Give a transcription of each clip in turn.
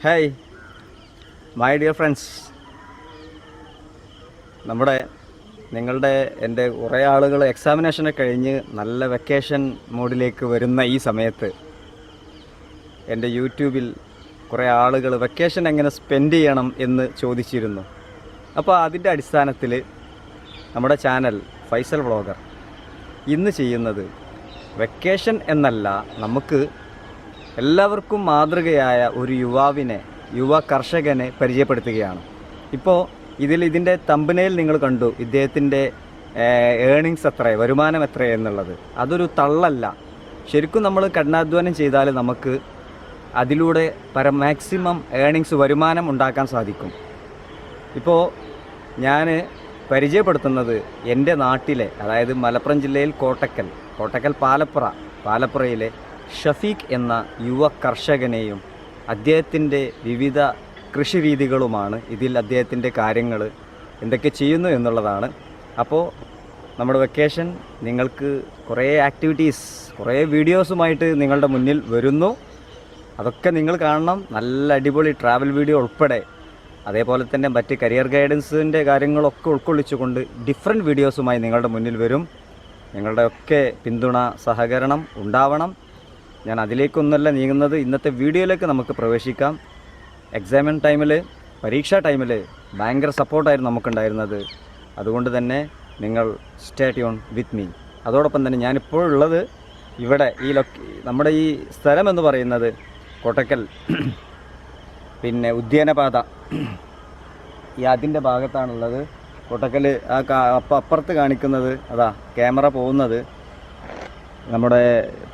Hi my dear friends, എൻ്റെ കുറേ ആളുകൾ എക്സാമിനേഷനെ കഴിഞ്ഞ് നല്ല വെക്കേഷൻ മോഡിലേക്ക് വരുന്ന ഈ സമയത്ത് എൻ്റെ യൂട്യൂബിൽ കുറേ ആളുകൾ വെക്കേഷൻ എങ്ങനെ സ്പെൻഡ് ചെയ്യണം എന്ന് ചോദിച്ചിരുന്നു. അപ്പോൾ അതിൻ്റെ അടിസ്ഥാനത്തിൽ നമ്മുടെ ചാനൽ ഫൈസൽ വ്ളോഗർ ഇന്ന് ചെയ്യുന്നത് വെക്കേഷൻ എന്നല്ല, നമുക്ക് എല്ലാവർക്കും മാതൃകയായ ഒരു യുവ കർഷകനെ പരിചയപ്പെടുത്തുകയാണ്. ഇപ്പോൾ ഇതിൻ്റെ തമ്പനയിൽ നിങ്ങൾ കണ്ടു ഇദ്ദേഹത്തിൻ്റെ ഏണിങ്സ് എത്ര, വരുമാനം എത്ര എന്നുള്ളത്. അതൊരു തള്ളല്ല. ശരിക്കും നമ്മൾ കഠിനാധ്വാനം ചെയ്താൽ നമുക്ക് അതിലൂടെ മാക്സിമം ഏണിങ്സ് വരുമാനം ഉണ്ടാക്കാൻ സാധിക്കും. ഇപ്പോൾ ഞാൻ പരിചയപ്പെടുത്തുന്നത് എൻ്റെ നാട്ടിലെ, അതായത് മലപ്പുറം ജില്ലയിൽ കോട്ടക്കൽ പാലപ്പുറയിലെ ഷഫീഖ് എന്ന യുവ കർഷകനെയും അദ്ദേഹത്തിൻ്റെ വിവിധ കൃഷി രീതികളുമാണ്. ഇതിൽ അദ്ദേഹത്തിൻ്റെ കാര്യങ്ങൾ എന്തൊക്കെ ചെയ്യുന്നു എന്നുള്ളതാണ്. അപ്പോൾ നമ്മുടെ വെക്കേഷൻ നിങ്ങൾക്ക് കുറേ ആക്ടിവിറ്റീസ്, കുറേ വീഡിയോസുമായിട്ട് നിങ്ങളുടെ മുന്നിൽ വരുന്നു. അതൊക്കെ നിങ്ങൾ കാണണം. നല്ല അടിപൊളി ട്രാവൽ വീഡിയോ ഉൾപ്പെടെ, അതേപോലെ തന്നെ മറ്റ് കരിയർ ഗൈഡൻസിൻ്റെ കാര്യങ്ങളൊക്കെ ഉൾക്കൊള്ളിച്ചുകൊണ്ട് ഡിഫറെൻറ്റ് വീഡിയോസുമായി നിങ്ങളുടെ മുന്നിൽ വരും. നിങ്ങളുടെ ഒക്കെ പിന്തുണ, സഹകരണം ഉണ്ടാവണം. ഞാൻ അതിലേക്കൊന്നുമല്ല നീങ്ങുന്നത്. ഇന്നത്തെ വീഡിയോയിലേക്ക് നമുക്ക് പ്രവേശിക്കാം. എക്സാമിൻ ടൈമിൽ, പരീക്ഷാ ടൈമിൽ ഭയങ്കര സപ്പോർട്ടായിരുന്നു നമുക്കുണ്ടായിരുന്നത്. അതുകൊണ്ട് തന്നെ നിങ്ങൾ സ്റ്റേ ട്യൂൺ വിത്ത് മീ. അതോടൊപ്പം തന്നെ ഞാനിപ്പോഴുള്ളത് ഇവിടെ നമ്മുടെ ഈ സ്ഥലം എന്ന് പറയുന്നത് കോട്ടക്കൽ പിന്നെ ഉദ്യാനപാത അതിൻ്റെ ഭാഗത്താണുള്ളത്. കോട്ടക്കൽ അപ്പുറത്ത് കാണിക്കുന്നത് അതാ ക്യാമറ പോകുന്നത് നമ്മുടെ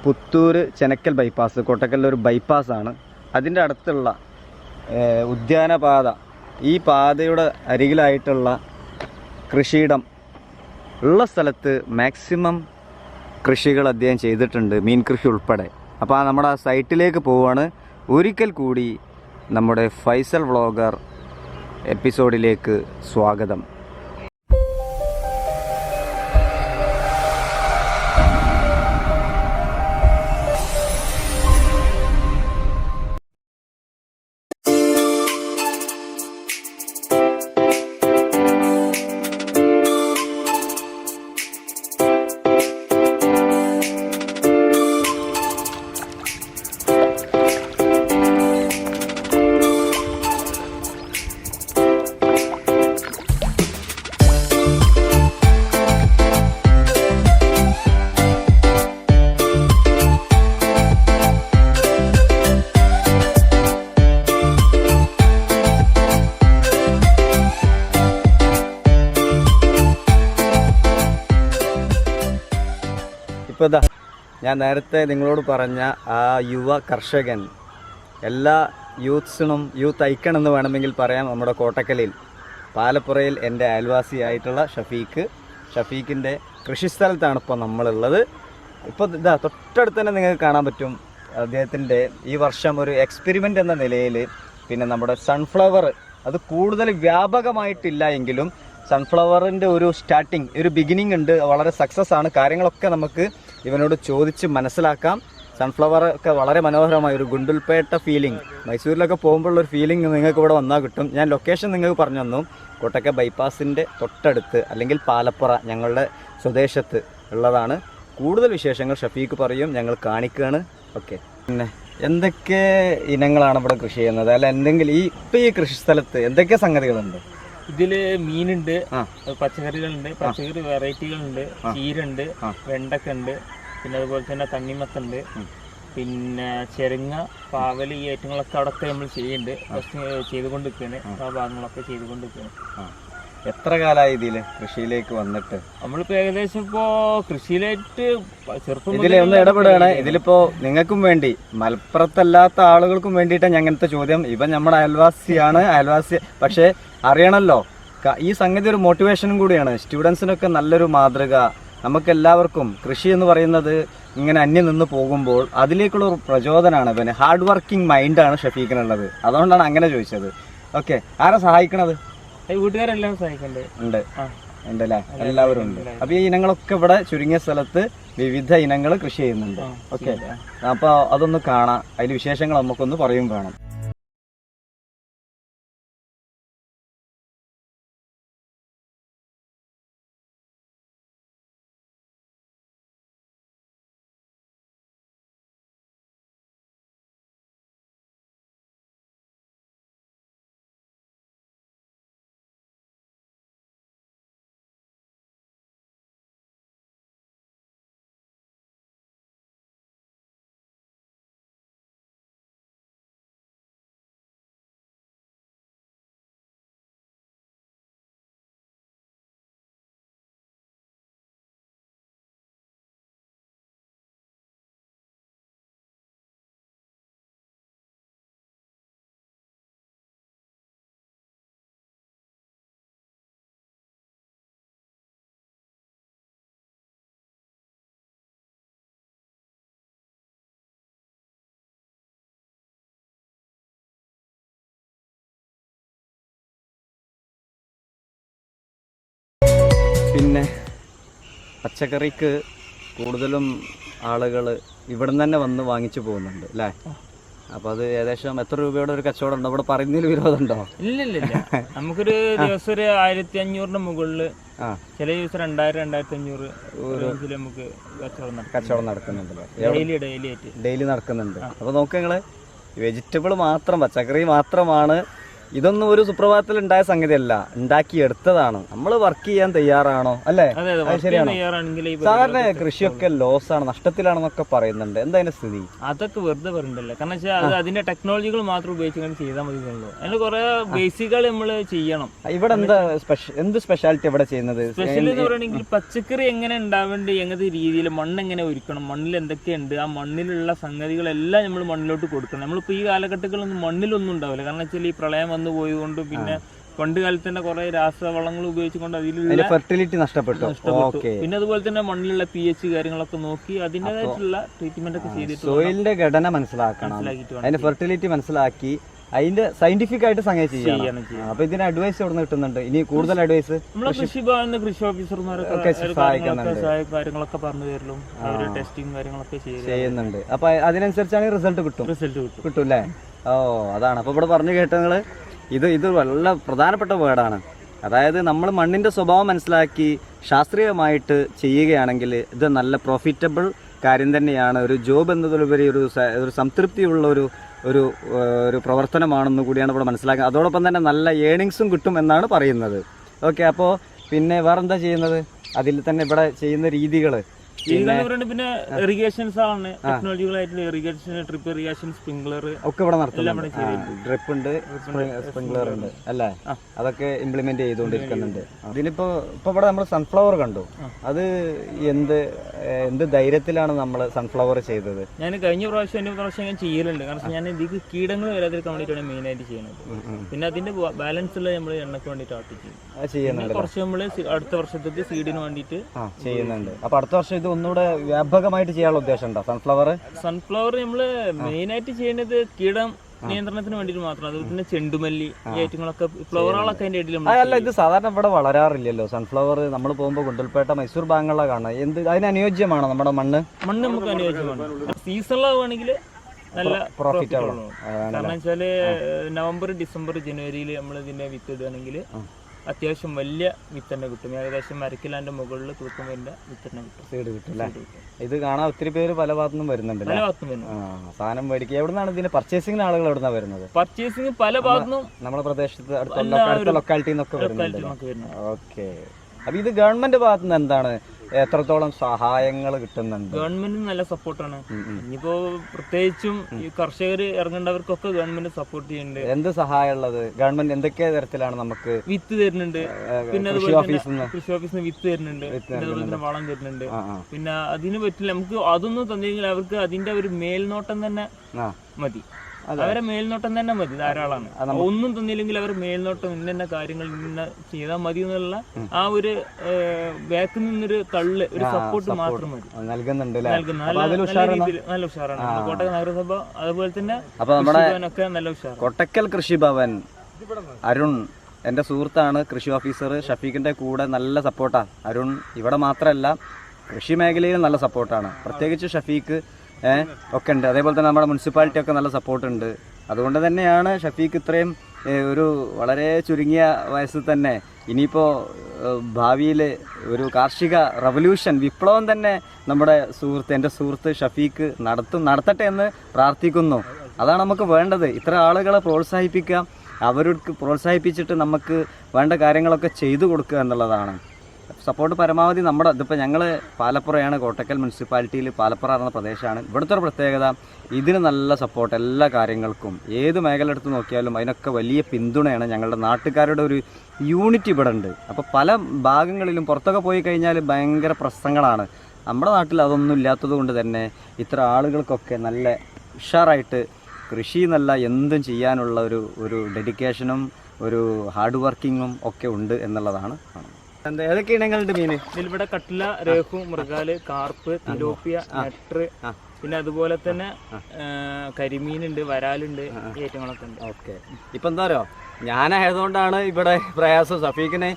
പുത്തൂർ ചെനക്കൽ ബൈപ്പാസ്, കോട്ടക്കലിലൊരു ബൈപ്പാസാണ്. അതിൻ്റെ അടുത്തുള്ള ഉദ്യാനപാത, ഈ പാതയുടെ അരികിലായിട്ടുള്ള കൃഷിയിടം ഉള്ള സ്ഥലത്ത് മാക്സിമം കൃഷികൾ അദ്ദേഹം ചെയ്തിട്ടുണ്ട്, മീൻ കൃഷി ഉൾപ്പെടെ. അപ്പോൾ നമ്മുടെ ആ സൈറ്റിലേക്ക് പോവുകയാണ്. ഒരിക്കൽ കൂടി നമ്മുടെ ഫൈസൽ വ്ളോഗർ എപ്പിസോഡിലേക്ക് സ്വാഗതം. ഇപ്പോൾ ഞാൻ നേരത്തെ നിങ്ങളോട് പറഞ്ഞ ആ യുവ കർഷകൻ, എല്ലാ യൂത്ത് ഐക്കൺ എന്ന് വേണമെങ്കിൽ പറയാം. നമ്മുടെ കോട്ടക്കലിൽ പാലപ്പുറയിൽ എൻ്റെ അയൽവാസിയായിട്ടുള്ള ഷഫീഖിൻ്റെ കൃഷിസ്ഥലത്താണ് ഇപ്പോൾ നമ്മളുള്ളത്. ഇപ്പോൾ തൊട്ടടുത്ത് തന്നെ നിങ്ങൾക്ക് കാണാൻ പറ്റും അദ്ദേഹത്തിൻ്റെ ഈ വർഷം ഒരു എക്സ്പെരിമെൻ്റ് എന്ന നിലയിൽ പിന്നെ നമ്മുടെ സൺഫ്ലവർ, അത് കൂടുതൽ വ്യാപകമായിട്ടില്ല എങ്കിലും സൺഫ്ലവറിൻ്റെ ഒരു സ്റ്റാർട്ടിങ്, ഒരു ബിഗിനിങ് ഉണ്ട്. വളരെ സക്സസ് ആണ്. കാര്യങ്ങളൊക്കെ നമുക്ക് ഇവനോട് ചോദിച്ച് മനസ്സിലാക്കാം. സൺഫ്ലവർ ഒക്കെ വളരെ മനോഹരമായ ഒരു ഗുണ്ടുൽപേട്ട ഫീലിംഗ്, മൈസൂരിലൊക്കെ പോകുമ്പോഴുള്ളൊരു ഫീലിംഗ് നിങ്ങൾക്ക് ഇവിടെ വന്നാൽ കിട്ടും. ഞാൻ ലൊക്കേഷൻ നിങ്ങൾക്ക് പറഞ്ഞു തന്നു. കോട്ടക്കൽ ബൈപ്പാസിൻ്റെ തൊട്ടടുത്ത്, അല്ലെങ്കിൽ പാലപ്പുറ ഞങ്ങളുടെ സ്വദേശത്ത് ഉള്ളതാണ്. കൂടുതൽ വിശേഷങ്ങൾ ഷഫീഖ് പറയും, ഞങ്ങൾ കാണിക്കുകയാണ്. ഓക്കെ, പിന്നെ എന്തൊക്കെ ഇനങ്ങളാണ് ഇവിടെ കൃഷി ചെയ്യുന്നത്, അല്ല എന്തെങ്കിലും ഈ കൃഷി സ്ഥലത്ത് എന്തൊക്കെ സംഗതികളുണ്ട്? ഇതില് മീനുണ്ട്, പച്ചക്കറികളുണ്ട്, പച്ചക്കറി വെറൈറ്റികളുണ്ട്, ചീരുണ്ട്, വെണ്ടക്ക ഉണ്ട്, പിന്നെ അതുപോലെ തന്നെ തണ്ണിമത്തുണ്ട്, പിന്നെ ചെരങ്ങ, പാവല്, ഈ ഐറ്റങ്ങളൊക്കെ അവിടെയൊക്കെ നമ്മൾ ചെയ്യുന്നുണ്ട്, ചെയ്തുകൊണ്ടിരിക്കുകയാണ്. ആ ഭാഗങ്ങളൊക്കെ ചെയ്തുകൊണ്ടിരിക്കുകയാണ്. എത്ര കാലമായി ഇതിൽ കൃഷിയിലേക്ക് വന്നിട്ട്? നമ്മളിപ്പോ ഏകദേശം ഇപ്പോ കൃഷിയിലായിട്ട് ചെറുപ്പം ഇതിലൊന്ന് ഇടപെടുകയാണ്. ഇതിലിപ്പോ നിങ്ങൾക്കും വേണ്ടി, മലപ്പുറത്തല്ലാത്ത ആളുകൾക്കും വേണ്ടിയിട്ടാണ് അങ്ങനത്തെ ചോദ്യം. ഇവൻ നമ്മുടെ അയൽവാസി പക്ഷേ അറിയണമല്ലോ, ഈ സംഗതി ഒരു മോട്ടിവേഷനും കൂടിയാണ്. സ്റ്റുഡൻസിനൊക്കെ നല്ലൊരു മാതൃക. നമുക്കെല്ലാവർക്കും കൃഷി എന്ന് പറയുന്നത് ഇങ്ങനെ അന്യം നിന്ന് പോകുമ്പോൾ അതിലേക്കുള്ള ഒരു പ്രചോദനമാണ്. പിന്നെ ഹാർഡ് വർക്കിംഗ് മൈൻഡാണ് ഷഫീഖിനുള്ളത്. അതുകൊണ്ടാണ് അങ്ങനെ ചോദിച്ചത്. ഓക്കെ, ആരാ സഹായിക്കണത്? വീട്ടുകാരെല്ലാം സഹായിക്കുന്നുണ്ട്. ഉണ്ടല്ലേ, എല്ലാവരും ഉണ്ട്. അപ്പൊ ഈ ഇനങ്ങളൊക്കെ ഇവിടെ ചുരുങ്ങിയ സ്ഥലത്ത് വിവിധ ഇനങ്ങൾ കൃഷി ചെയ്യുന്നുണ്ട്. ഓക്കെ, അപ്പൊ അതൊന്ന് കാണാം. അതിൽ വിശേഷങ്ങൾ നമുക്കൊന്ന് പറയും വേണം. പിന്നെ പച്ചക്കറിക്ക് കൂടുതലും ആളുകൾ ഇവിടെ നിന്ന് തന്നെ വന്ന് വാങ്ങിച്ചു പോകുന്നുണ്ട് അല്ലേ? അപ്പോൾ അത് ഏകദേശം എത്ര രൂപയുടെ ഒരു കച്ചവടം ഉണ്ടോ? ഇവിടെ പറയുന്നതിൽ വിരോധമുണ്ടോ? ഇല്ല നമുക്കൊരു ദിവസം ഒരു 1500 മുകളിൽ, ചില ദിവസം 2000-2500 നമുക്ക് കച്ചവടം നടക്കുന്നുണ്ടല്ലോ, ഡെയിലി നടക്കുന്നുണ്ട്. അപ്പോൾ നോക്കുക നിങ്ങൾ, വെജിറ്റബിൾ മാത്രം, പച്ചക്കറി മാത്രമാണ്. ഇതൊന്നും ഒരു സുപ്രഭാതത്തിൽ ഉണ്ടായ സംഗതിയല്ല, ഉണ്ടാക്കിയെടുത്തതാണ്. നമ്മൾ വർക്ക് ചെയ്യാൻ തയ്യാറാണോ അല്ലേ? ശരിയാണോ? സാധാരണ കൃഷിയൊക്കെ ലോസ് ആണ്, നഷ്ടത്തിലാണെന്നൊക്കെ പറയുന്നുണ്ട്. എന്താ അതിന്റെ സ്ഥിതി? അതൊക്കെ വെറുതെ പറയണ്ടല്ലോ. കാരണം വെച്ചാൽ അത് അതിന്റെ ടെക്നോളജികൾ മാത്രം ഉപയോഗിച്ച് ചെയ്താൽ മതി. അതിന് കുറെ ബേസിക്കുകൾ നമ്മൾ ചെയ്യണം. ഇവിടെ എന്താ എന്ത് സ്പെഷ്യാലിറ്റി ഇവിടെ ചെയ്യുന്നത്? സ്പെഷ്യൽ എന്ന് പറയുകയാണെങ്കിൽ പച്ചക്കറി എങ്ങനെ ഉണ്ടാവേണ്ടത്, എങ്ങനത്തെ രീതിയിൽ മണ്ണ് എങ്ങനെ ഒരുക്കണം, മണ്ണിൽ എന്തൊക്കെയുണ്ട്, ആ മണ്ണിലുള്ള സംഗതികളെല്ലാം നമ്മൾ മണ്ണിലോട്ട് കൊടുക്കണം. നമ്മളിപ്പോൾ ഈ കാലഘട്ടത്തിലൊന്നും മണ്ണിലൊന്നും ഉണ്ടാവില്ല. കാരണം വെച്ചാൽ ഈ പ്രളയം വന്നു പോയതുകൊണ്ട്, പിന്നെ പണ്ട് കാലത്ത് തന്നെ കുറെ രാസവളങ്ങൾ ഉപയോഗിച്ചുകൊണ്ട് അതിലുള്ള ഫെർട്ടിലിറ്റി നഷ്ടപ്പെട്ടു. പിന്നെ അതുപോലെ തന്നെ മണ്ണിലുള്ള pH കാര്യങ്ങളൊക്കെ നോക്കി അതിൻ്റെതായിട്ടുള്ള ട്രീറ്റ്മെന്റ് ഒക്കെ ചെയ്തിട്ട് സോയിലിന്റെ ഘടന മനസ്സിലാക്കണം, അതിന്റെ ഫെർട്ടിലിറ്റി മനസ്സിലാക്കി അതിന്റെ സയന്റിഫിക് ആയിട്ട് സംഗതി ചെയ്യണം. അപ്പൊ ഇതിന് അഡ്വൈസ് എവിടെ നിന്ന് കിട്ടുന്നുണ്ട്? ഇനി കൂടുതൽ അഡ്വൈസ് നമ്മളെ കൃഷിഭവനിൽ കൃഷി ഓഫീസർമാരൊക്കെ കാര്യങ്ങളൊക്കെ പറഞ്ഞു തരലും, ടെസ്റ്റിംഗ് കാര്യങ്ങളൊക്കെ ചെയ്യുന്നുണ്ട്. അപ്പൊ അതിനനുസരിച്ചാണ് റിസൾട്ട് കിട്ടും അല്ലേ? ഓ, അതാണ്. അപ്പൊ ഇവിടെ പറഞ്ഞു കേട്ടങ്ങള്, ഇത് വളരെ പ്രധാനപ്പെട്ട വേർഡാണ്. അതായത് നമ്മൾ മണ്ണിന്റെ സ്വഭാവം മനസ്സിലാക്കി ശാസ്ത്രീയമായിട്ട് ചെയ്യുകയാണെങ്കിൽ ഇത് നല്ല പ്രോഫിറ്റബിൾ കാര്യം തന്നെയാണ്. ഒരു ജോബ് എന്നതിലുപരി ഒരു സംതൃപ്തിയുള്ള ഒരു പ്രവർത്തനമാണെന്ന് കൂടിയാണ് ഇവിടെ മനസ്സിലാക്കുക. അതോടൊപ്പം തന്നെ നല്ല ഏണിങ്സും കിട്ടും എന്നാണ് പറയുന്നത്. ഓക്കെ, അപ്പോൾ പിന്നെ വേറെന്താ ചെയ്യുന്നത്? അതിൽ തന്നെ ഇവിടെ ചെയ്യുന്ന രീതികൾ പിന്നെ ഇറിഗേഷൻസ് ആണ്, ടെക്നോളജികളായിട്ടുള്ള ഇറിഗേഷൻ, ട്രിപ്പ് ഇറിഗേഷൻ, സ്പ്രിംഗ്ലർ ഒക്കെ ഇവിടെ നടത്തുന്നുണ്ട്. ഡ്രിപ്പ് ഉണ്ട്, സ്പ്രിംഗ്ലർ ഉണ്ട് അല്ലേ? അതൊക്കെ ഇംപ്ലിമെന്റ് ചെയ്തുകൊണ്ടിരിക്കുന്നുണ്ട്. ഇതിനിപ്പോ ഇവിടെ നമ്മൾ സൺഫ്ലവർ കണ്ടു. അത് എന്ത് ധൈര്യത്തിലാണ് നമ്മൾ സൺഫ്ലവർ ചെയ്തത്? ഞാൻ കഴിഞ്ഞ പ്രാവശ്യം ഞാൻ ചെയ്യലുണ്ട്. കാരണം ഞാൻ ഇതിക്ക് കീടങ്ങൾ വരാതിരിക്കാൻ വേണ്ടിയിട്ടാണ് മെയിൻ ആയിട്ട് ചെയ്യുന്നത്. പിന്നെ അതിന്റെ ബാലൻസ് ഉള്ള നമ്മൾ എണ്ണക്ക് വേണ്ടിയിട്ട് ചെയ്യുന്നുണ്ട്. കുറച്ച് നമ്മൾ അടുത്ത വർഷത്തെ സീഡിന് വേണ്ടിയിട്ട് ചെയ്യുന്നുണ്ട്. അപ്പൊ അടുത്ത വർഷം ഇത് ഒന്നുകൂടെ വ്യാപകമായിട്ട് ചെയ്യാനുള്ള ഉദ്ദേശം ഉണ്ടോ? സൺഫ്ലവർ നമ്മള് മെയിൻ ആയിട്ട് ചെയ്യുന്നത് കീടം നിയന്ത്രണത്തിന് വേണ്ടിട്ട് മാത്രം. അതുപോലെ തന്നെ ചെണ്ടുമല്ലി ഐറ്റങ്ങളൊക്കെ, ഫ്ലവറുകളൊക്കെ അതിന്റെ ഇടയിൽ. അല്ല, ഇത് സാധാരണ ഇവിടെ വളരാറില്ലല്ലോ സൺഫ്ലവർ. നമ്മൾ പോകുമ്പോൾ ഗുണ്ടൽപേട്ട, മൈസൂർ ഭാഗങ്ങളിലാണ് കാണുന്നത്. അതിന് അനുയോജ്യമാണോ നമ്മുടെ മണ്ണ്? നമുക്ക് അനുയോജ്യമാണ്. സീസണിലാവുകയാണെങ്കിൽ നല്ല പ്രോഫിറ്റ് ആവും. കാരണം വെച്ചാല് നവംബർ, ഡിസംബർ, ജനുവരിയിൽ നമ്മൾ ഇതിന്റെ വിത്ത് ഇടുകയാണെങ്കിൽ അത്യാവശ്യം വലിയ വിത്ത് തന്നെ കിട്ടും. ഏകദേശം 1 കിലോന്റെ മുകളിൽ തൂക്കം വരുന്ന വിത്ത് തന്നെ കിട്ടും, സീഡ് കിട്ടും. ഇത് കാണാൻ ഒത്തിരി പേര് പല ഭാഗത്തുനിന്നും വരുന്നുണ്ട്. സാധനം മേടിക്കുക. എവിടുന്നാണ് ഇതിന് പർച്ചേസിംഗിന് ആളുകൾ എവിടുന്നാ വരുന്നത്? പർച്ചേസിംഗ് പല ഭാഗത്തുനിന്നും നമ്മുടെ പ്രദേശത്ത് അടുത്ത ലൊക്കാലിറ്റിയിൽ നിന്നൊക്കെ വരുന്നുണ്ട്. ഓക്കെ, അപ്പൊ ഇത് ഗവൺമെന്റ് ഭാഗത്തു നിന്ന് എന്താണ്, എത്രത്തോളം സഹായങ്ങൾ കിട്ടുന്നുണ്ട്? ഗവൺമെന്റിന് നല്ല സപ്പോർട്ടാണ്. ഇനിയിപ്പോ പ്രത്യേകിച്ചും ഈ കർഷകർ ഇറങ്ങേണ്ടവർക്കൊക്കെ ഗവൺമെന്റ് സപ്പോർട്ട് ചെയ്യുന്നുണ്ട്. എന്ത് സഹായം ഉള്ളത്? ഗവൺമെന്റ് എന്തൊക്കെ തരത്തിലാണ് നമുക്ക് വിത്ത് തരുന്നുണ്ട്, പിന്നെ കൃഷി ഓഫീസിൽ നിന്ന് വിത്ത് തരുന്നുണ്ട്, അതുപോലെ തന്നെ വളം തരുന്നുണ്ട്. പിന്നെ അതിന് പറ്റില്ല, നമുക്ക് അതൊന്നും തന്നില്ലെങ്കിൽ അവർക്ക് അതിന്റെ ഒരു മേൽനോട്ടം തന്നെ മതി. അവരെ മേൽനോട്ടം തന്നെ മതി, ധാരാളമാണ്. ഒന്നും തന്നില്ലെങ്കിൽ അവർ മേൽനോട്ടം ഇന്ന കാര്യങ്ങൾ ഇന്ന ചെയ്താൽ മതി എന്നുള്ള ആ ഒരു ബാക്കിൽ നിന്നൊരു തള്ള്, ഒരു സപ്പോർട്ട് മാത്രം മതി. നൽകുന്നുണ്ട്. നല്ല ഉഷാറാണ് കോട്ടക്കൽ നഗരസഭ. അതുപോലെ തന്നെ ഒക്കെ നല്ല ഉഷാർ. കോട്ടക്കൽ കൃഷിഭവൻ അരുൺ എൻ്റെ സുഹൃത്താണ്, കൃഷി ഓഫീസർ ഷഫീഖിന്റെ കൂടെ നല്ല സപ്പോർട്ടാണ് അരുൺ. ഇവിടെ മാത്രമല്ല, കൃഷി മേഖലയിൽ നല്ല സപ്പോർട്ടാണ്. പ്രത്യേകിച്ച് ഷഫീഖ് ഒക്കെ ഉണ്ട്. അതേപോലെ തന്നെ നമ്മുടെ മുനിസിപ്പാലിറ്റി ഒക്കെ നല്ല സപ്പോർട്ടുണ്ട്. അതുകൊണ്ട് തന്നെയാണ് ഷഫീഖ് ഇത്രയും ഒരു വളരെ ചുരുങ്ങിയ വയസ്സിൽ തന്നെ ഇനിയിപ്പോൾ ഭാവിയിൽ ഒരു കാർഷിക റവല്യൂഷൻ, വിപ്ലവം തന്നെ നമ്മുടെ എൻ്റെ സുഹൃത്ത് ഷഫീഖ് നടത്തട്ടെ എന്ന് പ്രാർത്ഥിക്കുന്നു. അതാണ് നമുക്ക് വേണ്ടത്. ഇത്ര ആളുകളെ പ്രോത്സാഹിപ്പിക്കുക, അവർക്ക് പ്രോത്സാഹിപ്പിച്ചിട്ട് നമുക്ക് വേണ്ട കാര്യങ്ങളൊക്കെ ചെയ്തു കൊടുക്കുക എന്നുള്ളതാണ്. സപ്പോർട്ട് പരമാവധി ഇതിപ്പോൾ ഞങ്ങൾ പാലപ്പുറയാണ്, കോട്ടക്കൽ മുനിസിപ്പാലിറ്റിയിൽ പാലപ്പുറ എന്ന പ്രദേശമാണ്. ഇവിടുത്തെ ഒരു പ്രത്യേകത, ഇതിന് നല്ല സപ്പോർട്ട് എല്ലാ കാര്യങ്ങൾക്കും. ഏത് മേഖല എടുത്ത് നോക്കിയാലും അതിനൊക്കെ വലിയ പിന്തുണയാണ്. ഞങ്ങളുടെ നാട്ടുകാരുടെ ഒരു യൂണിറ്റി ഇവിടെ ഉണ്ട്. അപ്പോൾ പല ഭാഗങ്ങളിലും പുറത്തൊക്കെ പോയി കഴിഞ്ഞാൽ ഭയങ്കര പ്രശ്നങ്ങളാണ്. നമ്മുടെ നാട്ടിൽ അതൊന്നും ഇല്ലാത്തത് കൊണ്ട് തന്നെ ഇത്ര ആളുകൾക്കൊക്കെ നല്ല ഉഷാറായിട്ട് കൃഷി എന്നല്ല എന്തും ചെയ്യാനുള്ള ഒരു ഡെഡിക്കേഷനും ഒരു ഹാർഡ് വർക്കിങ്ങും ഒക്കെ ഉണ്ട് എന്നുള്ളതാണ്. ഏതൊക്കെ ഇനങ്ങളുണ്ട് മീൻ? ഇവിടെ കട്ടില, രേഹു, മൃഗാല്, കാർപ്പ്, തിലോപ്പിയ, നെട്ടർ, പിന്നെ അതുപോലെ തന്നെ കരിമീനുണ്ട്, വരാലുണ്ട്, ഈ ഐറ്റങ്ങളൊക്കെ ഉണ്ട്. ഓക്കെ. ഇപ്പം എന്താ പറയുക, ഞാനായതുകൊണ്ടാണ് ഇവിടെ പ്രയാസം. സഫീഖിന്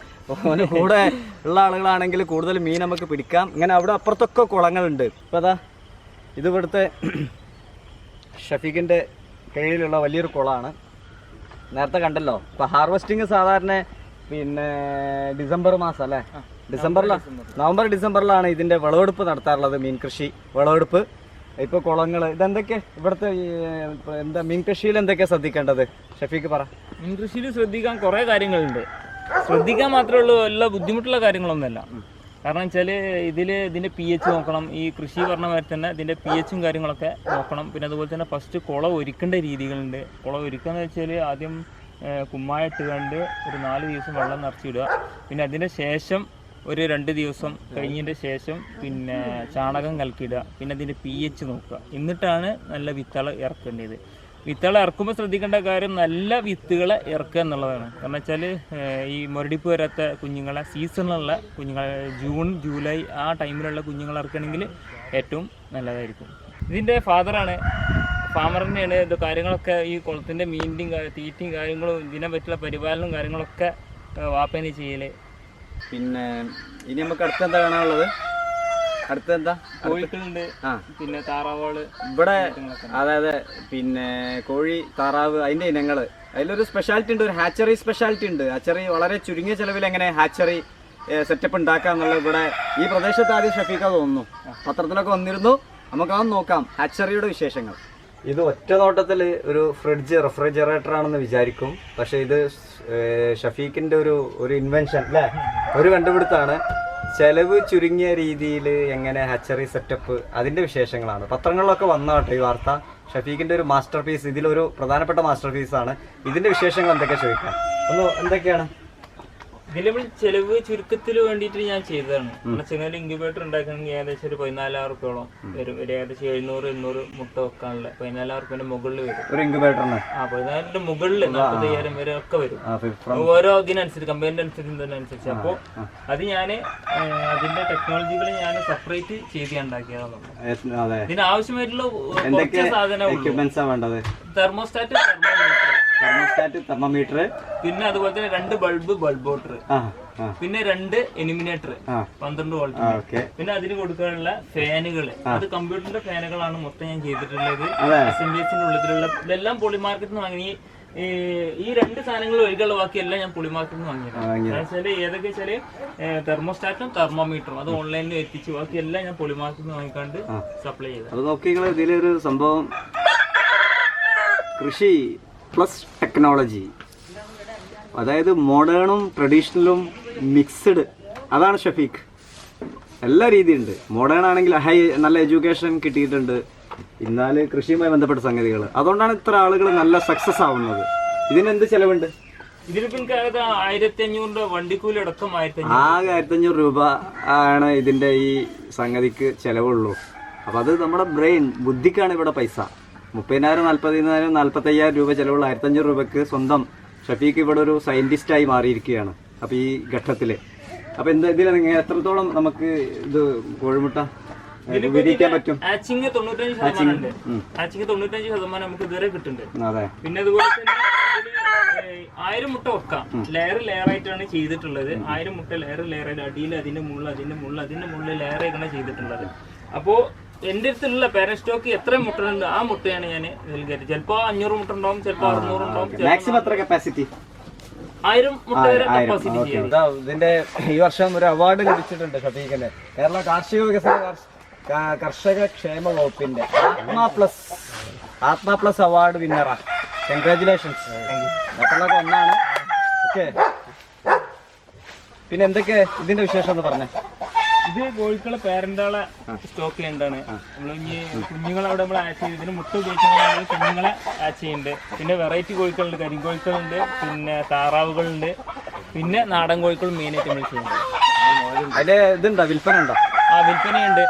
ഓന് കൂടെ ഉള്ള ആളുകളാണെങ്കിൽ കൂടുതൽ മീൻ നമുക്ക് പിടിക്കാം. ഇങ്ങനെ അവിടെ അപ്പുറത്തൊക്കെ കുളങ്ങളുണ്ട്. ഇപ്പം അതാ ഇത് ഇവിടുത്തെ ഷഫീഖിൻ്റെ കീഴിലുള്ള വലിയൊരു കുളമാണ്. നേരത്തെ കണ്ടല്ലോ. ഇപ്പം ഹാർവെസ്റ്റിങ് സാധാരണ പിന്നെ ഡിസംബർ മാസം അല്ലേ, നവംബർ ഡിസംബറിലാണ് ഇതിൻ്റെ വിളവെടുപ്പ് നടത്താറുള്ളത്. മീൻ കൃഷി വിളവെടുപ്പ്. ഇപ്പോൾ കുളങ്ങൾ ഇതെന്തൊക്കെ ഇവിടുത്തെ എന്താ മീൻ കൃഷിയിൽ എന്തൊക്കെയാണ് ശ്രദ്ധിക്കേണ്ടത് ഷഫീഖ് പറ. മീൻ കൃഷിയിൽ ശ്രദ്ധിക്കാൻ കുറേ കാര്യങ്ങളുണ്ട്. ശ്രദ്ധിക്കാൻ മാത്രമേ ഉള്ളൂ, എല്ലാ ബുദ്ധിമുട്ടുള്ള കാര്യങ്ങളൊന്നുമല്ല. കാരണം വെച്ചാൽ ഇതിൻ്റെ pH നോക്കണം. ഈ കൃഷി പറഞ്ഞ മാതിരി തന്നെ ഇതിൻ്റെ pHും കാര്യങ്ങളൊക്കെ നോക്കണം. പിന്നെ അതുപോലെ തന്നെ ഫസ്റ്റ് കുളം ഒരുക്കേണ്ട രീതികളുണ്ട്. കുളം ഒരുക്കുക എന്ന് വെച്ചാൽ ആദ്യം കുമ്മായ ഇട്ടുകൊണ്ട് ഒരു 4 ദിവസം വെള്ളം നിറച്ചിടുക. പിന്നെ അതിൻ്റെ ശേഷം ഒരു 2 ദിവസം കഴിഞ്ഞതിൻ്റെ ശേഷം പിന്നെ ചാണകം കലക്കിയിടുക. പിന്നെ അതിൻ്റെ pH നോക്കുക. എന്നിട്ടാണ് നല്ല വിത്തുകൾ ഇറക്കേണ്ടത്. വിത്തുകൾ ഇറക്കുമ്പോൾ ശ്രദ്ധിക്കേണ്ട കാര്യം നല്ല വിത്തുകളെ ഇറക്കുക എന്നുള്ളതാണ്. കാരണം വെച്ചാൽ ഈ മുരടിപ്പ് വരാത്ത കുഞ്ഞുങ്ങളെ, സീസണിലുള്ള കുഞ്ഞുങ്ങളെ, ജൂൺ ജൂലൈ ആ ടൈമിലുള്ള കുഞ്ഞുങ്ങളെ ഇറക്കണമെങ്കിൽ ഏറ്റവും നല്ലതായിരിക്കും. ഇതിൻ്റെ ഫാദറാണ്, ഫാമർ തന്നെയാണ് ഇത് കാര്യങ്ങളൊക്കെ. ഈ കുളത്തിൻ്റെ മീനിൻ്റെയും തീറ്റയും കാര്യങ്ങളും ഇതിനെ പറ്റിയുള്ള പരിപാലനവും കാര്യങ്ങളൊക്കെ വാപ്പേനെ ചെയ്യല്. പിന്നെ ഇനി നമുക്ക് അടുത്തെന്താ കാണാനുള്ളത്? അടുത്തെന്താ? കോഴികളുണ്ട്, പിന്നെ താറാവുകൾ ഇവിടെ. അതായത് പിന്നെ കോഴി, താറാവ്, അതിൻ്റെ ഇനങ്ങൾ. അതിലൊരു സ്പെഷ്യാലിറ്റി ഉണ്ട്, ഒരു ഹാച്ചറി സ്പെഷ്യാലിറ്റി ഉണ്ട്. ഹാച്ചറി വളരെ ചുരുങ്ങിയ ചെലവിൽ എങ്ങനെ ഹാച്ചറി സെറ്റപ്പ് ഉണ്ടാക്കുക എന്നുള്ളത് ഇവിടെ ഈ പ്രദേശത്ത് ആദ്യം ഷഫീഖ തോന്നുന്നു, പത്രത്തിലൊക്കെ വന്നിരുന്നു. നമുക്കതൊന്ന് നോക്കാം ഹാച്ചറിയുടെ വിശേഷങ്ങൾ. ഇത് ഒറ്റ നോട്ടത്തിൽ ഒരു ഫ്രിഡ്ജ്, റെഫ്രിജറേറ്റർ ആണെന്ന് വിചാരിക്കും. പക്ഷേ ഇത് ഷഫീഖിൻ്റെ ഒരു ഇൻവെൻഷൻ അല്ലേ, ഒരു കണ്ടുപിടുത്താണ്. ചെലവ് ചുരുങ്ങിയ രീതിയിൽ എങ്ങനെ ഹാച്ചറി സെറ്റപ്പ്, അതിൻ്റെ വിശേഷങ്ങളാണ് പത്രങ്ങളിലൊക്കെ വന്നാട്ടെ ഈ വാർത്ത. ഷഫീഖിൻ്റെ ഒരു മാസ്റ്റർ പീസ്, ഇതിലൊരു പ്രധാനപ്പെട്ട മാസ്റ്റർ പീസാണ്. ഇതിൻ്റെ വിശേഷങ്ങൾ എന്തൊക്കെ ചോദിക്കാം? എന്തൊക്കെയാണ് ഇതിൽ ചെലവ് ചുരുക്കത്തിന് വേണ്ടിയിട്ട് ഞാൻ ചെയ്തതാണ്. ചെങ്ങാൽ ഇൻക്യുബേറ്റർ ഉണ്ടാക്കണമെങ്കിൽ ഏകദേശം ഒരു 14,000 രൂപയോളം വരും. ഒരു ഏകദേശം 700-800 മുട്ട വെക്കാനുള്ള 14,000 രൂപേന്റെ മുകളിൽ വരും ഒരു ഇൻക്യുബേറ്ററിന്. 14,000 മുകളിൽ 45,000 വരെ ഒക്കെ വരും. ഓരോ ഇതിനനുസരിച്ച്, കമ്പനിന്റെ അനുസരിച്ച്. അപ്പോൾ അത് ഞാൻ അതിന്റെ ടെക്നോളജികൾ ഞാൻ സെപ്പറേറ്റ് ചെയ്ത് ഉണ്ടാക്കിയതാണ്. ഇതിന് ആവശ്യമായിട്ടുള്ള സാധനം തെർമോസ്റ്റാറ്റ്, തെർമോമീറ്റർ, പിന്നെ അതുപോലെ തന്നെ 2 ബൾബ് വാട്ടർ, പിന്നെ 2 എലിമിനേറ്റർ 12 വോൾട്ട്, പിന്നെ അതിന് കൊടുക്കാനുള്ള ഫാനുകൾ. അത് കമ്പ്യൂട്ടറിന്റെ ഫാനുകളാണ് മൊത്തം ഞാൻ ചെയ്തിട്ടുള്ളത്. SMBSന്റെ ഉള്ളിലുള്ള ഇതെല്ലാം പൊളി മാർക്കറ്റിൽ നിന്ന് വാങ്ങി. ഈ 2 സാധനങ്ങൾ ഒഴികെയുള്ള ബാക്കിയെല്ലാം ഞാൻ പൊളി മാർക്കറ്റിൽ നിന്ന് വാങ്ങിയത്. ഏതൊക്കെ വെച്ചാല് തെർമോസ്റ്റാറ്റും തെർമോമീറ്ററും അത് ഓൺലൈനിൽ എത്തിച്ചു. ബാക്കിയെല്ലാം ഞാൻ പൊളി മാർക്കറ്റിൽ നിന്ന് വാങ്ങിക്കാണ്ട് സപ്ലൈ ചെയ്തത്. അത് നോക്കി ഇതിലൊരു സംഭവം കൃഷി പ്ലസ് ടെക്നോളജി, അതായത് മോഡേണും ട്രഡീഷണലും മിക്സ്ഡ്. അതാണ് ഷഫീഖ്. എല്ലാ രീതിയുണ്ട്. മോഡേൺ ആണെങ്കിൽ നല്ല എഡ്യൂക്കേഷൻ കിട്ടിയിട്ടുണ്ട്, എന്നാൽ കൃഷിയുമായി ബന്ധപ്പെട്ട സംഗതികൾ. അതുകൊണ്ടാണ് ഇത്ര ആളുകൾ നല്ല സക്സസ് ആവുന്നത്. ഇതിനെന്ത് ചെലവുണ്ട്? ഇതിലിപ്പോ 1,500 രൂപ വണ്ടിക്കൂലി അടക്കം. ആകെ 1,500 രൂപ ആണ് ഇതിന്റെ ഈ സംഗതിക്ക് ചെലവുള്ളൂ. അപ്പൊ അത് നമ്മുടെ ബ്രെയിൻ, ബുദ്ധിക്കാണ് ഇവിടെ പൈസ. 30,000, 40,000, 45,000 രൂപ ചെലവുള്ള 1,500 രൂപക്ക് സ്വന്തം ഷഫീഖ് ഇവിടെ ഒരു സയന്റിസ്റ്റായി മാറിയിരിക്കുകയാണ്. അപ്പൊ ഈ ഘട്ടത്തില് അപ്പൊ ഇതിൽ എത്രത്തോളം നമുക്ക് ഇത് കോഴിമുട്ട വിരിയിക്കാൻ പറ്റും? ആച്ചിങ് 95% നമുക്ക് ഇതുവരെ കിട്ടുന്നുണ്ട്. പിന്നെ അതുപോലെ തന്നെ 1000 മുട്ട വെക്കാം. ലെയർ ആയിട്ടാണ് ചെയ്തിട്ടുള്ളത്. 1000 മുട്ട ലെയർ ആയിട്ട് അടിയിൽ അതിന്റെ മുകളിൽ ലെയർ ആയിട്ടാണ് ചെയ്തിട്ടുള്ളത്. അപ്പോ എന്റെ അടുത്തുള്ള പാരന്റ് സ്റ്റോക്ക് എത്ര മുട്ട ഉണ്ട് ആ മുട്ടയാണ് ഞാൻ നൽകിയത്. ചിലപ്പോ 500 മുട്ട ഉണ്ടാവും, ചിലപ്പോ 600 ഉണ്ടാവും. മാക്സിമം എത്ര കപ്പാസിറ്റി? 1000 മുട്ട വരെ കപ്പാസിറ്റി ചെയ്യും. ഇതിന്റെ ഈ വർഷം ഒരു അവാർഡ് ലഭിച്ചിട്ടുണ്ട് ഷഫീഖിന്. കേരള കാർഷിക വികസന കർഷക ക്ഷേമ വകുപ്പിന്റെ ആത്മ പ്ലസ് അവാർഡ് വിന്നറാ. കൺഗ്രാറ്റുലേഷൻസ്. മറ്റുള്ളതൊക്കെ ഒന്നാണ്. ഓക്കെ. പിന്നെ എന്തൊക്കെ ഇതിന്റെ വിശേഷം എന്ന് പറഞ്ഞേ? ഇത് കോഴിക്കളെ പേരന്റുകളെ സ്റ്റോക്ക് ചെയ്യേണ്ടതാണ്. നമ്മൾ ഇനി കുഞ്ഞുങ്ങളെ അവിടെ നമ്മൾ ആച്ച് ചെയ്ത് ഇതിന് മുട്ട ഉപയോഗിച്ചാൽ കുഞ്ഞുങ്ങളെ ആച്ച് ചെയ്യുന്നുണ്ട്. പിന്നെ വെറൈറ്റി കോഴിക്കളുണ്ട്, കരിങ്കോഴിക്കളുണ്ട്, പിന്നെ താറാവുകളുണ്ട്, പിന്നെ നാടൻ കോഴികൾ മെയിനായിട്ട് നമ്മൾ ചെയ്യുന്നുണ്ട്. അതിന്റെ ഇതുണ്ടോ, വിൽപ്പന ഉണ്ടോ? വിൽപ്പനയുണ്ട്.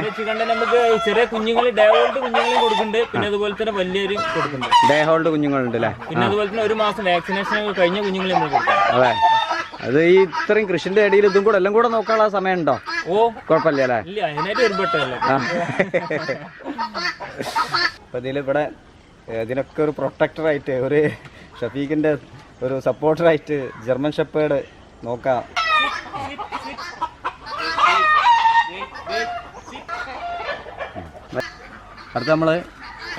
വെച്ച് നമുക്ക് ചെറിയ കുഞ്ഞുങ്ങൾ ഡേ ഹോൾഡ് കുഞ്ഞുങ്ങളെയും കൊടുക്കുന്നുണ്ട്. പിന്നെ അതുപോലെ തന്നെ വലിയൊരു കൊടുക്കുന്നുണ്ട്. ഡേ ഹോൾഡ് കുഞ്ഞുങ്ങളുണ്ട് അല്ലേ? പിന്നെ അതുപോലെ തന്നെ 1 മാസം വാക്സിനേഷൻ കഴിഞ്ഞ കുഞ്ഞുങ്ങളെ നമ്മൾ കൊടുക്കും. അതെ. അത് ഈ ഇത്രയും കൃഷിന്റെ ഇടയിൽ ഇതും കൂടെ എല്ലാം കൂടെ നോക്കാനുള്ള സമയം ഉണ്ടോ? ഓ കുഴപ്പമില്ല അല്ലേ? ഇല്ല, അതിനായിട്ട് വരുമ്പോട്ടല്ലേ. അപ്പൊ ഇതിലിവിടെ ഇതിനൊക്കെ ഒരു പ്രൊട്ടക്ടറായിട്ട് ഒരു ഷഫീഖിന്റെ ഒരു സപ്പോർട്ടറായിട്ട് ജർമ്മൻ ഷെപ്പേർഡ് നോക്കാം. അടുത്ത നമ്മൾ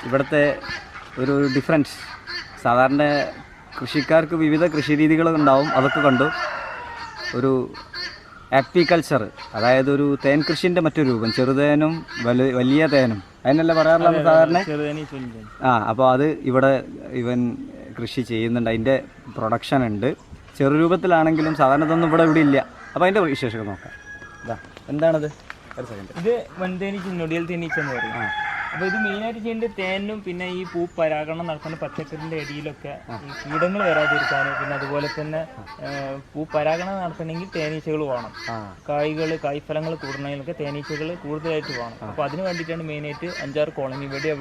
ഇവിടുത്തെ ഒരു ഡിഫറൻസ്, സാധാരണ കൃഷിക്കാർക്ക് വിവിധ കൃഷി രീതികളുണ്ടാവും, അതൊക്കെ കണ്ടു. ഒരു ആപ്പിക്കൾച്ചർ, അതായത് ഒരു തേൻ കൃഷിൻ്റെ മറ്റൊരു രൂപം, ചെറുതേനും വലിയ തേനും അതിനല്ല പറയാറുള്ളത് സാധാരണ. അപ്പോൾ അത് ഇവിടെ ഇവൻ കൃഷി ചെയ്യുന്നുണ്ട്, അതിൻ്റെ പ്രൊഡക്ഷൻ ഉണ്ട്. ചെറുരൂപത്തിലാണെങ്കിലും സാധാരണ ഇതൊന്നും ഇവിടെ ഇല്ല. അപ്പോൾ അതിൻ്റെ വിശേഷങ്ങൾ നോക്കാം. ഇതാ എന്താണത്? ഒരു സെക്കൻഡ്. ഇത് വൻതേനീച്ച, നൊടിയൽ തേനീച്ച എന്ന് പറയും. അപ്പോൾ ഇത് മെയിനായിട്ട് ചെയ്യേണ്ടത് തേനും പിന്നെ ഈ പൂ പരാഗണം നടക്കുന്ന പച്ചക്കറിൻ്റെ ഇടയിലൊക്കെ ഈ കീടങ്ങൾ വരാതിരിക്കാൻ, പിന്നെ അതുപോലെ തന്നെ പൂ പരാഗണം നടത്തണമെങ്കിൽ തേനീച്ചകൾ വേണം. കായ്ഫലങ്ങൾ കൂടണമെങ്കിലൊക്കെ തേനീച്ചകൾ കൂടുതലായിട്ട് വേണം. അപ്പോൾ അതിന് വേണ്ടിയിട്ടാണ് മെയിനായിട്ട് 5-6 കോളനി ഇവിടെ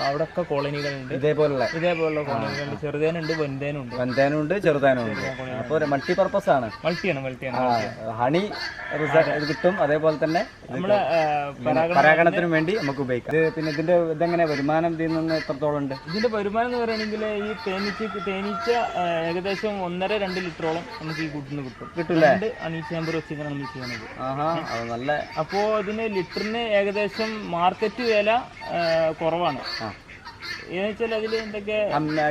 അവിടെയൊക്കെ കോളനികളുണ്ട്. ഇതേപോലുള്ള കോളനികളുണ്ട്. ചെറുതേനുണ്ട്, വൻതേനുണ്ട്, ചെറുതേനുണ്ട്. അപ്പോൾ മൾട്ടിപർപ്പസ് ആണ്. മൾട്ടിയാണ്. ഹണി കിട്ടും, അതേപോലെ തന്നെ നമ്മളെ പരാഗണത്തിന് വേണ്ടി നമുക്ക് ഉപയോഗിക്കാം. പിന്നെ ഇതിന്റെ ഇതെങ്ങനെ വരുമാനം ഇതിൽ നിന്ന് എത്രത്തോളം ഉണ്ട്? ഇതിന്റെ വരുമാനം എന്ന് പറയുകയാണെങ്കിൽ ഈ തേനീച്ച ഏകദേശം 1.5-2 ലിറ്ററോളം നമുക്ക് ഈ കൂട്ടിൽ നിന്ന് കിട്ടും. 2 അണീച്ചാമ്പർ വെച്ചിട്ടാണ് നമ്മൾ ചെയ്യുന്നത്. നല്ല. അപ്പോൾ ഇതിന് ലിറ്ററിന് ഏകദേശം മാർക്കറ്റ് വില കുറവാണ്. ഏതെന്ന് അതിൽ എന്തൊക്കെ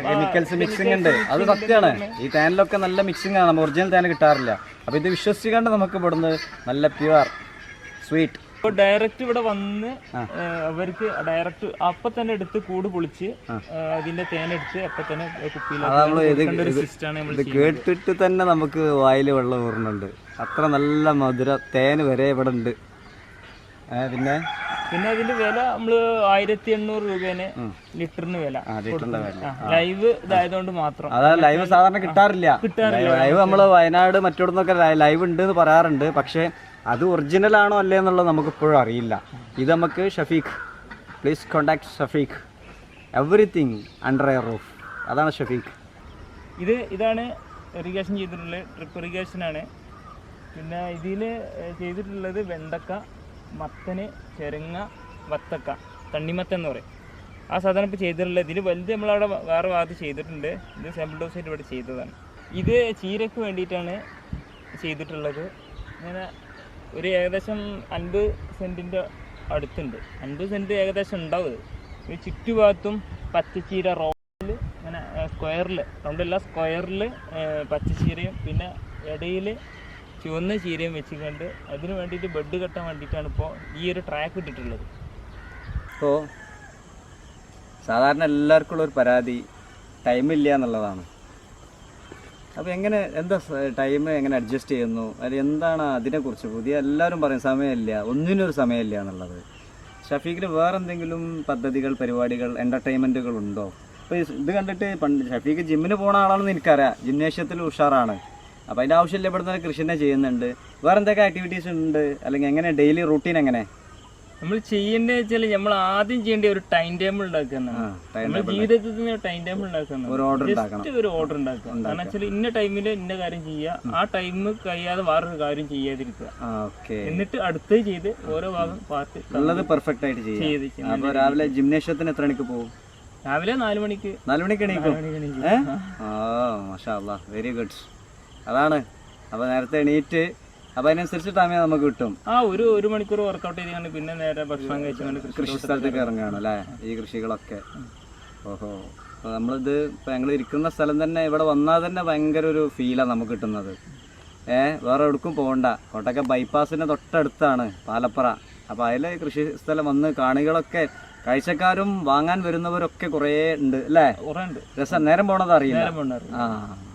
കെമിക്കൽസ് മിക്സിംഗ് ഉണ്ട്, അത് സത്യമാണ്. ഈ തേനിലൊക്കെ നല്ല മിക്സിംഗ് ആണ്, നമുക്ക് ഒറിജിനൽ തേൻ കിട്ടാറില്ല. അപ്പോൾ ഇത് വിശ്വസിക്കാണ്ട് നമുക്ക് ഇവിടുന്ന് നല്ല പ്യുവർ സ്വീറ്റ്. അപ്പോൾ ഡയറക്റ്റ് ഇവിടെ വന്ന് അവർക്ക് ഡയറക്റ്റ് അപ്പം തന്നെ എടുത്ത് കൂട് പൊളിച്ച് അതിന്റെ തേനെടുത്ത് അപ്പം തന്നെ കുപ്പിയിൽ. ഇത് കേട്ടിട്ട് തന്നെ നമുക്ക് വായിൽ വെള്ളം ഊറുന്നുണ്ട്, അത്ര നല്ല മധുര തേൻ വരെ ഇവിടെ ഉണ്ട്. പിന്നെ അതിന്റെ വില നമ്മള് 1800 രൂപേന് ലിറ്ററിന് വില. ലൈവ് ഇതായതുകൊണ്ട് മാത്രം. അതായത് ലൈവ് സാധാരണ കിട്ടാറില്ല. ലൈവ് നമ്മള് വയനാട് മറ്റോടൊന്നൊക്കെ ലൈവ് ഉണ്ട് എന്ന് പറയാറുണ്ട്, പക്ഷെ അത് ഒറിജിനൽ ആണോ അല്ലേ എന്നുള്ളത് നമുക്ക് ഇപ്പോഴും അറിയില്ല. ഇത് നമുക്ക് Shafeeq, please contact Shafeeq, everything under A roof. അതാണ് ഷഫീഖ്. ഇതാണ് ഇറിഗേഷൻ ചെയ്തിട്ടുള്ളത്, ട്രിപ്പ് ഇറിഗേഷനാണ്. പിന്നെ ഇതിൽ ചെയ്തിട്ടുള്ളത് വെണ്ടക്ക, മത്തന്, ചെരങ്ങ, വത്തക്ക, തണ്ണിമത്തൻ എന്ന് പറയും. ആ സാധനം ഇപ്പോൾ ചെയ്തിട്ടുള്ളത്. ഇതിന് വലുത് നമ്മളവിടെ വേറെ ഭാഗത്ത് ചെയ്തിട്ടുണ്ട്. ഇത് സാമ്പിൾ ഡോസായിട്ട് ഇവിടെ ചെയ്തതാണ്. ഇത് ചീരക്ക് വേണ്ടിയിട്ടാണ് ചെയ്തിട്ടുള്ളത്. ഇങ്ങനെ ഒരു ഏകദേശം 50 സെൻറ്റിൻ്റെ അടുത്തുണ്ട്. 50 സെൻറ്റ് ഏകദേശം ഉണ്ടാവും. ഈ ചുറ്റുഭാഗത്തും പച്ചച്ചീര റോഡിൽ ഇങ്ങനെ സ്ക്വയറിൽ, റൗണ്ടല്ല സ്ക്വയറിൽ പച്ചച്ചീരയും പിന്നെ ഇടയിൽ ചുവന്ന ചീരയും വെച്ചിട്ടുണ്ട്. അതിന് വേണ്ടിയിട്ട് ബെഡ് കെട്ടാൻ വേണ്ടിയിട്ടാണ് ഇപ്പോൾ ഈ ഒരു ട്രാക്ക് ഇട്ടിട്ടുള്ളത്. ഇപ്പോൾ സാധാരണ എല്ലാവർക്കും ഉള്ളൊരു പരാതി ടൈമില്ല എന്നുള്ളതാണ്. അപ്പോൾ എന്താ ടൈം എങ്ങനെ അഡ്ജസ്റ്റ് ചെയ്യുന്നു, അത് എന്താണ് അതിനെക്കുറിച്ച് പുതിയ എല്ലാവരും പറയും സമയമില്ല, ഒന്നിനൊരു സമയമില്ല എന്നുള്ളത്. ഷഫീഖിന് വേറെ എന്തെങ്കിലും പദ്ധതികൾ, പരിപാടികൾ, എൻ്റർടൈൻമെൻറ്റുകൾ ഉണ്ടോ? അപ്പോൾ ഇത് കണ്ടിട്ട് ഷഫീഖ് ജിമ്മിന് പോകുന്ന ആളാണെന്ന് എനിക്കറിയാം, ജിംനേഷ്യത്തിൽ ഉഷാറാണ്. അപ്പോൾ അതിൻ്റെ ആവശ്യമില്ല, ഇവിടെ തന്നെ കൃഷി തന്നെ ചെയ്യുന്നുണ്ട്. വേറെ എന്തൊക്കെ ആക്ടിവിറ്റീസ് ഉണ്ട്, അല്ലെങ്കിൽ എങ്ങനെ ഡെയിലി റൂട്ടീൻ എങ്ങനെ? നമ്മൾ ചെയ്യേണ്ടത് വെച്ചാൽ നമ്മൾ ആദ്യം ചെയ്യേണ്ട ഒരു ടൈം ടേബിൾ ഉണ്ടാക്കുന്നതാണ്. നമ്മുടെ ജീവിതത്തിൽ ടൈം ടേബിൾ ഉണ്ടാക്കുന്നത്, ഒരു ഓർഡർ ഉണ്ടാക്കുക. കാരണം വെച്ചാൽ ഇന്ന ടൈമിൽ ഇന്ന കാര്യം ചെയ്യുക, ആ ടൈം കഴിയാതെ വേറൊരു കാര്യം ചെയ്യാതിരിക്കുക. എന്നിട്ട് അടുത്ത് ചെയ്ത് ഓരോ ഭാഗം പാർട്ട് ഉള്ളത് പെർഫെക്റ്റ് ആയിട്ട് ചെയ്യുക. അപ്പോൾ രാവിലെ ജിംനേഷ്യത്തിന് എത്ര മണിക്ക് പോകും? രാവിലെ 4 മണിക്ക്. 4 മണിക്ക് എണീക്കും. മാഷാ അല്ലാഹ്, വെരി ഗുഡ്. അതാണ്. അപ്പോൾ നേരത്തെ എണീറ്റ് അപ്പോൾ അതിനനുസരിച്ച് ടൈമേ നമുക്ക് കിട്ടും. ഒരു മണിക്കൂർ വർക്കൗട്ട് ചെയ്തുകൊണ്ട് പിന്നെ നേരെ ഭക്ഷണം കഴിച്ചുകൊണ്ട് കൃഷി സ്ഥലത്തേക്ക് ഇറങ്ങുകയാണ് അല്ലേ ഈ കൃഷികളൊക്കെ. ഓഹോ. അപ്പോൾ നമ്മളിത് ഇപ്പോൾ ഞങ്ങൾ ഇരിക്കുന്ന സ്ഥലം തന്നെ ഇവിടെ വന്നാൽ തന്നെ ഭയങ്കര ഒരു ഫീലാണ് നമുക്ക് കിട്ടുന്നത്. വേറെ എവിടേക്കും പോകണ്ട, കോട്ടയ്ക്കൽ ബൈപ്പാസിൻ്റെ തൊട്ടടുത്താണ് പാലപ്പറ. അപ്പോൾ അതിൽ കൃഷി സ്ഥലം വന്ന് കാണികളൊക്കെ, കാഴ്ചക്കാരും വാങ്ങാൻ വരുന്നവരൊക്കെ കുറേ ഉണ്ട് അല്ലേ? കുറേ ഉണ്ട്. രസം. നേരം പോണത് അറിയില്ല.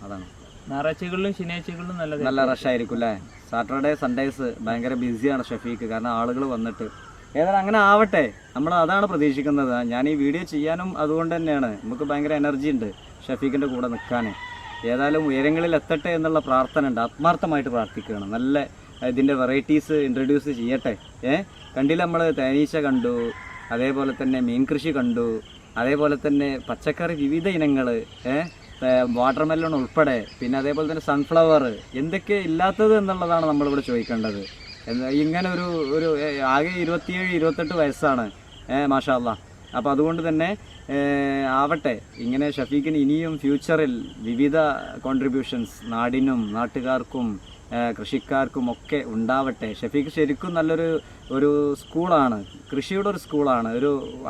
അതാണ്. ഞായറാഴ്ചകളിലും ശനിയാഴ്ചകളിലും നല്ല റഷ് ആയിരിക്കും അല്ലേ? സാറ്റർഡേ സൺഡേസ് ഭയങ്കര ബിസിയാണ് ഷഫീഖ്, കാരണം ആളുകൾ വന്നിട്ട്. ഏതായാലും അങ്ങനെ ആവട്ടെ, നമ്മൾ അതാണ് പ്രതീക്ഷിക്കുന്നത്. ഞാൻ ഈ വീഡിയോ ചെയ്യാനും അതുകൊണ്ട് തന്നെയാണ്. നമുക്ക് ഭയങ്കര എനർജി ഉണ്ട് ഷഫീഖിൻ്റെ കൂടെ നിൽക്കാൻ. ഏതായാലും ഉയരങ്ങളിൽ എത്തട്ടെ എന്നുള്ള പ്രാർത്ഥന ഉണ്ട്, ആത്മാർത്ഥമായിട്ട് പ്രാർത്ഥിക്കുകയാണ്. നല്ല ഇതിൻ്റെ വെറൈറ്റീസ് ഇൻട്രൊഡ്യൂസ് ചെയ്യട്ടെ. കണ്ടില്ല, നമ്മൾ തേനീച്ച കണ്ടു, അതേപോലെ തന്നെ മീൻ കൃഷി കണ്ടു, അതേപോലെ തന്നെ പച്ചക്കറി വിവിധ ഇനങ്ങൾ, വാട്ടർമെലൺ ഉൾപ്പെടെ, പിന്നെ അതേപോലെ തന്നെ സൺഫ്ലവർ, എന്തൊക്കെ ഇല്ലാത്തത് എന്നുള്ളതാണ് നമ്മളിവിടെ ചോദിക്കേണ്ടത്. ഇങ്ങനെ ഒരു ആകെ 27-28 വയസ്സാണ്, മാഷാ അല്ലാ. അപ്പോൾ അതുകൊണ്ട് തന്നെ ആവട്ടെ, ഇങ്ങനെ ഷഫീഖിന് ഇനിയും ഫ്യൂച്ചറിൽ വിവിധ കോൺട്രിബ്യൂഷൻസ് നാടിനും നാട്ടുകാർക്കും കൃഷിക്കാർക്കും ഒക്കെ ഉണ്ടാവട്ടെ. ഷഫീഖ് ശരിക്കും ഒരു സ്കൂളാണ്, കൃഷിയുടെ ഒരു സ്കൂളാണ്.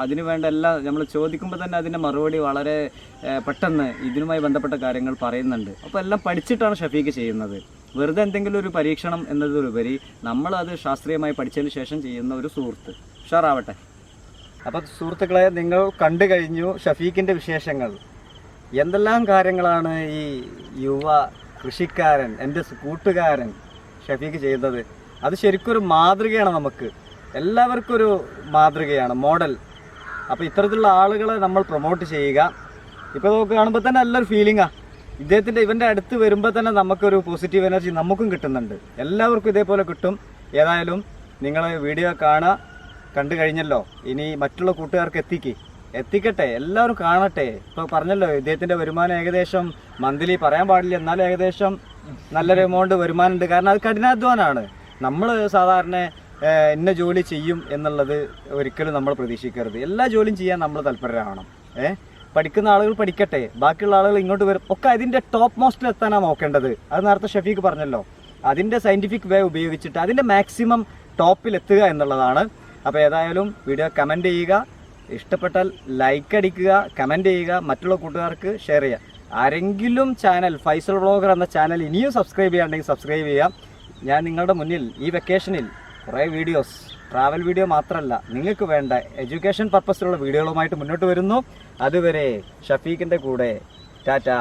അതിന് വേണ്ട എല്ലാം നമ്മൾ ചോദിക്കുമ്പോൾ തന്നെ അതിൻ്റെ മറുപടി വളരെ പെട്ടെന്ന് ഇതിനുമായി ബന്ധപ്പെട്ട കാര്യങ്ങൾ പറയുന്നുണ്ട്. അപ്പോൾ എല്ലാം പഠിച്ചിട്ടാണ് ഷഫീഖ് ചെയ്യുന്നത്. വെറുതെ എന്തെങ്കിലും ഒരു പരീക്ഷണം എന്നതിലുപരി നമ്മളത് ശാസ്ത്രീയമായി പഠിച്ചതിന് ശേഷം ചെയ്യുന്ന ഒരു സുഹൃത്ത്. ഉഷാറാവട്ടെ. അപ്പോൾ സുഹൃത്തുക്കളെ, നിങ്ങൾ കണ്ടു കഴിഞ്ഞു ഷഫീഖിൻ്റെ വിശേഷങ്ങൾ. എന്തെല്ലാം കാര്യങ്ങളാണ് ഈ യുവ കൃഷിക്കാരൻ, എൻ്റെ കൂട്ടുകാരൻ ഷഫീഖ് ചെയ്യുന്നത്. അത് ശരിക്കും ഒരു മാതൃകയാണ്, നമുക്ക് എല്ലാവർക്കും ഒരു മാതൃകയാണ്, മോഡൽ. അപ്പോൾ ഇത്തരത്തിലുള്ള ആളുകളെ നമ്മൾ പ്രൊമോട്ട് ചെയ്യുക. ഇപ്പോൾ നമുക്ക് കാണുമ്പോൾ തന്നെ നല്ലൊരു ഫീലിംഗാണ്. ഇവൻ്റെ അടുത്ത് വരുമ്പോൾ തന്നെ നമുക്കൊരു പോസിറ്റീവ് എനർജി നമുക്കും കിട്ടുന്നുണ്ട്. എല്ലാവർക്കും ഇതേപോലെ കിട്ടും. ഏതായാലും നിങ്ങൾ വീഡിയോ കണ്ടു കഴിഞ്ഞല്ലോ, ഇനി മറ്റുള്ള കൂട്ടുകാർക്ക് എത്തിക്കട്ടെ, എല്ലാവരും കാണട്ടെ. ഇപ്പോൾ പറഞ്ഞല്ലോ, ഇദ്ദേഹത്തിൻ്റെ വരുമാനം ഏകദേശം മന്ത്ലി പറയാൻ പാടില്ല, എന്നാലും ഏകദേശം നല്ലൊരു എമൗണ്ട് വരുമാനമുണ്ട്. കാരണം അത് കഠിനാധ്വാനമാണ്. നമ്മൾ സാധാരണ ഇന്ന ജോലി ചെയ്യും എന്നുള്ളത് ഒരിക്കലും നമ്മൾ പ്രതീക്ഷിക്കരുത്. എല്ലാ ജോലിയും ചെയ്യാൻ നമ്മൾ തൽപരരാവണം. പഠിക്കുന്ന ആളുകൾ പഠിക്കട്ടെ, ബാക്കിയുള്ള ആളുകൾ ഇങ്ങോട്ട് വരും. ഒക്കെ അതിൻ്റെ ടോപ്പ് മോസ്റ്റിൽ എത്താനാണ് നോക്കേണ്ടത്. അത് നേരത്തെ ഷഫീഖ് പറഞ്ഞല്ലോ, അതിൻ്റെ സയൻറ്റിഫിക് വേ ഉപയോഗിച്ചിട്ട് അതിൻ്റെ മാക്സിമം ടോപ്പിൽ എത്തുക എന്നുള്ളതാണ്. അപ്പോൾ ഏതായാലും വീഡിയോ കമൻറ്റ് ചെയ്യുക, ഇഷ്ടപ്പെട്ടാൽ ലൈക്ക് അടിക്കുക, കമൻറ്റ് ചെയ്യുക, മറ്റുള്ള കൂട്ടുകാർക്ക് ഷെയർ ചെയ്യുക. ആരെങ്കിലും ചാനൽ ഫൈസൽ വ്ളോഗർ എന്ന ചാനൽ ഇനിയും സബ്സ്ക്രൈബ് ചെയ്യാണ്ടെങ്കിൽ സബ്സ്ക്രൈബ് ചെയ്യാം. ഞാൻ നിങ്ങളുടെ മുന്നിൽ ഈ വെക്കേഷനിൽ കുറേ വീഡിയോസ്, ട്രാവൽ വീഡിയോ മാത്രമല്ല, നിങ്ങൾക്ക് വേണ്ട എഡ്യൂക്കേഷൻ പർപ്പസിലുള്ള വീഡിയോകളുമായിട്ട് മുന്നോട്ട് വരുന്നു. അതുവരെ ഷഫീഖിൻ്റെ കൂടെ ടാറ്റാ.